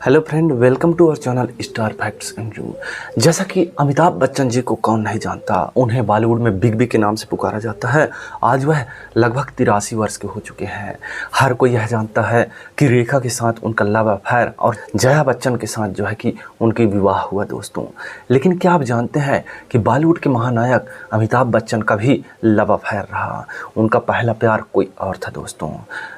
Hello friend, welcome to our channel star facts and you. जैसा कि अमिताभ बच्चन जी को कौन नहीं जानता, उन्हें बॉलीवुड में बिग बी के नाम से पुकारा जाता है। आज वह लगभग 83 वर्ष के हो चुके हैं। हर कोई यह जानता है कि रेखा के साथ उनका लव अफेयर और जया बच्चन के साथ जो है कि उनकी विवाह हुआ दोस्तों। लेकिन क्या आप जानते हैं कि बॉलीवुड के महानायक अमिताभ बच्चन का भी लव अफेयर रहा। उनका पहला प्यार कोई और था दोस्तों।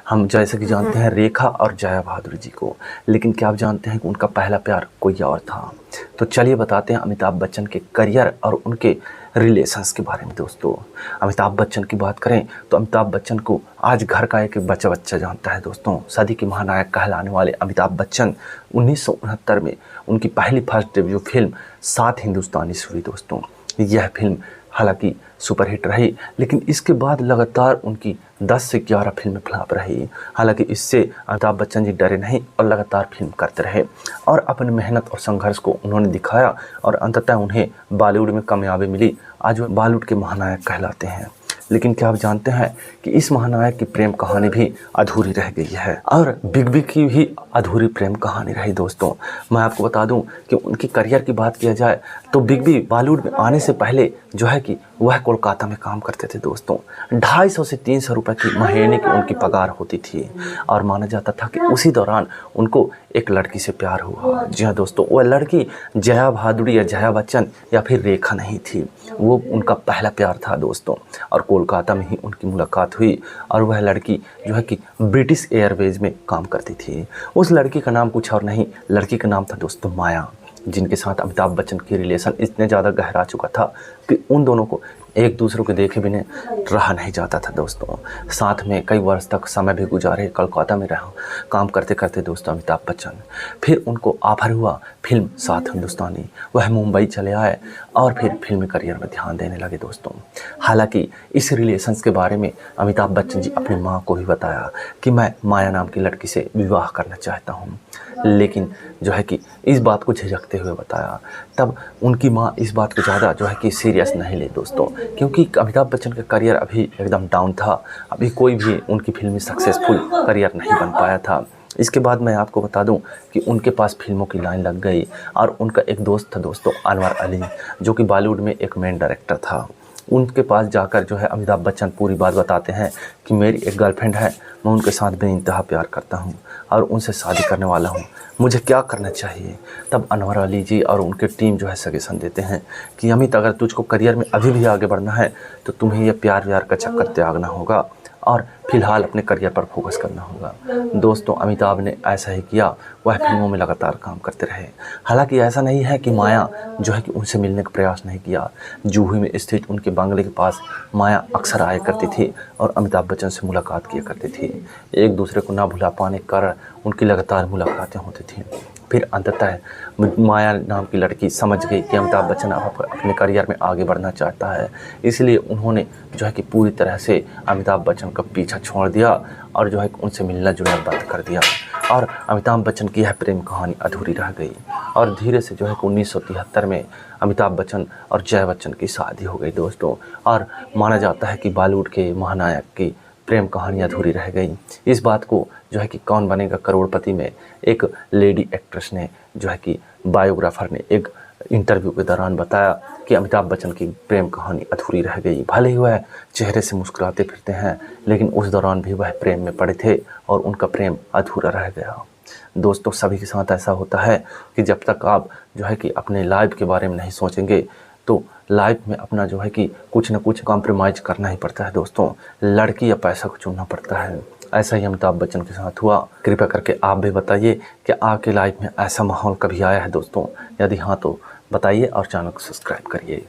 हम जैसे कि जानते हैं रेखा और जया बहादुर जी को, लेकिन क्या आप जानते हैं कि उनका पहला प्यार कोई और था। तो चलिए बताते हैं अमिताभ बच्चन के करियर और उनके रिलेशंस के बारे में दोस्तों। अमिताभ बच्चन की बात करें तो अमिताभ बच्चन को आज घर का एक बच्चा जानता है दोस्तों। सदी के महानायक कहलाने वाले अमिताभ बच्चन 1969 में उनकी पहली फर्स्ट डेब्यू फिल्म सात हिंदुस्तानी से हुई दोस्तों। यह फिल्म हालांकि सुपरहिट रही, लेकिन इसके बाद लगातार उनकी 10 से 11 फिल्में फ्लॉप रही। हालांकि इससे अमिताभ बच्चन जी डरे नहीं और लगातार फिल्म करते रहे और अपनी मेहनत और संघर्ष को उन्होंने दिखाया और अंततः उन्हें बॉलीवुड में कामयाबी मिली। आज वो बॉलीवुड के महानायक कहलाते हैं। लेकिन क्या आप जानते हैं कि इस महानायक की प्रेम कहानी भी अधूरी रह गई है और बिग बी की भी अधूरी प्रेम कहानी रही दोस्तों। मैं आपको बता दूं कि उनकी करियर की बात किया जाए तो बिग बी बॉलीवुड में आने से पहले जो है कि वह कोलकाता में काम करते थे दोस्तों। 250 से 300 रुपये की महीने की उनकी पगार होती थी और माना जाता था कि उसी दौरान उनको एक लड़की से प्यार हुआ। जी हाँ दोस्तों, वह लड़की जया बहादुर या जया बच्चन या फिर रेखा नहीं थी, वो उनका पहला प्यार था दोस्तों। और कोलकाता में ही उनकी मुलाकात हुई और वह लड़की जो है कि ब्रिटिश एयरवेज में काम करती थी। उस लड़की का नाम कुछ और नहीं, लड़की का नाम था दोस्तों माया, जिनके साथ अमिताभ बच्चन की रिलेशन इतने ज़्यादा गहरा चुका था कि उन दोनों को एक दूसरे को देखे बिना रहा नहीं जाता था दोस्तों। साथ में कई वर्ष तक समय भी गुजारे, कोलकाता में रहा काम करते करते दोस्तों अमिताभ बच्चन। फिर उनको ऑफर हुआ फिल्म सात हिंदुस्तानी, वह मुंबई चले आए और फिर फिल्मी करियर में ध्यान देने लगे दोस्तों। हालांकि इस रिलेशंस के बारे में अमिताभ बच्चन जी अपनी माँ को भी बताया कि मैं माया नाम की लड़की से विवाह करना चाहता हूँ, लेकिन जो है कि इस बात को झिझकते हुए बताया। तब उनकी माँ इस बात को ज़्यादा जो है कि सीरियस नहीं ले दोस्तों, क्योंकि अमिताभ बच्चन का करियर अभी एकदम डाउन था। अभी कोई भी उनकी फिल्म में सक्सेसफुल करियर नहीं बन पाया था। इसके बाद मैं आपको बता दूं कि उनके पास फिल्मों की लाइन लग गई और उनका एक दोस्त था दोस्तों अनवर अली, जो कि बॉलीवुड में एक मेन डायरेक्टर था। उनके पास जाकर जो है अमिताभ बच्चन पूरी बात बताते हैं कि मेरी एक गर्लफ्रेंड है, मैं उनके साथ बेइंतहा प्यार करता हूँ और उनसे शादी करने वाला हूँ, मुझे क्या करना चाहिए। तब अनवर अली जी और उनके टीम जो है सजेशन देते हैं कि अमित, अगर तुझको करियर में अभी भी आगे बढ़ना है तो तुम्हें यह प्यार व्यार का चक्कर त्यागना होगा और फिलहाल अपने करियर पर फोकस करना होगा। दोस्तों अमिताभ ने ऐसा ही किया, वह फिल्मों में लगातार काम करते रहे। हालांकि ऐसा नहीं है कि माया जो है कि उनसे मिलने का प्रयास नहीं किया। जूहू में स्थित उनके बंगले के पास माया अक्सर आया करती थी और अमिताभ बच्चन से मुलाकात किया करती थी। एक दूसरे को ना भुला पाने के कारण उनकी लगातार मुलाकातें होती थीं। फिर अंततः माया नाम की लड़की समझ गई कि अमिताभ बच्चन अपने करियर में आगे बढ़ना चाहता है, इसलिए उन्होंने जो है कि पूरी तरह से अमिताभ बच्चन का पीछा छोड़ दिया और जो है कि उनसे मिलना जुलना बंद कर दिया और अमिताभ बच्चन की यह प्रेम कहानी अधूरी रह गई। और धीरे से जो है कि 1973 में अमिताभ बच्चन और जया बच्चन की शादी हो गई दोस्तों। और माना जाता है कि बॉलीवुड के महानायक की प्रेम कहानी अधूरी रह गई। इस बात को जो है कि कौन बनेगा करोड़पति में एक लेडी एक्ट्रेस ने जो है कि बायोग्राफर ने एक इंटरव्यू के दौरान बताया कि अमिताभ बच्चन की प्रेम कहानी अधूरी रह गई। भले ही वह चेहरे से मुस्कुराते फिरते हैं, लेकिन उस दौरान भी वह प्रेम में पड़े थे और उनका प्रेम अधूरा रह गया। दोस्तों सभी के साथ ऐसा होता है कि जब तक आप जो है कि अपने लाइफ के बारे में नहीं सोचेंगे तो लाइफ में अपना जो है कि कुछ ना कुछ कॉम्प्रोमाइज करना ही पड़ता है दोस्तों। लड़की या पैसा को चुनना पड़ता है। ऐसा ही अमिताभ बच्चन के साथ हुआ। कृपया करके आप भी बताइए कि आपके लाइफ में ऐसा माहौल कभी आया है दोस्तों। यदि हाँ तो बताइए और चैनल को सब्सक्राइब करिए।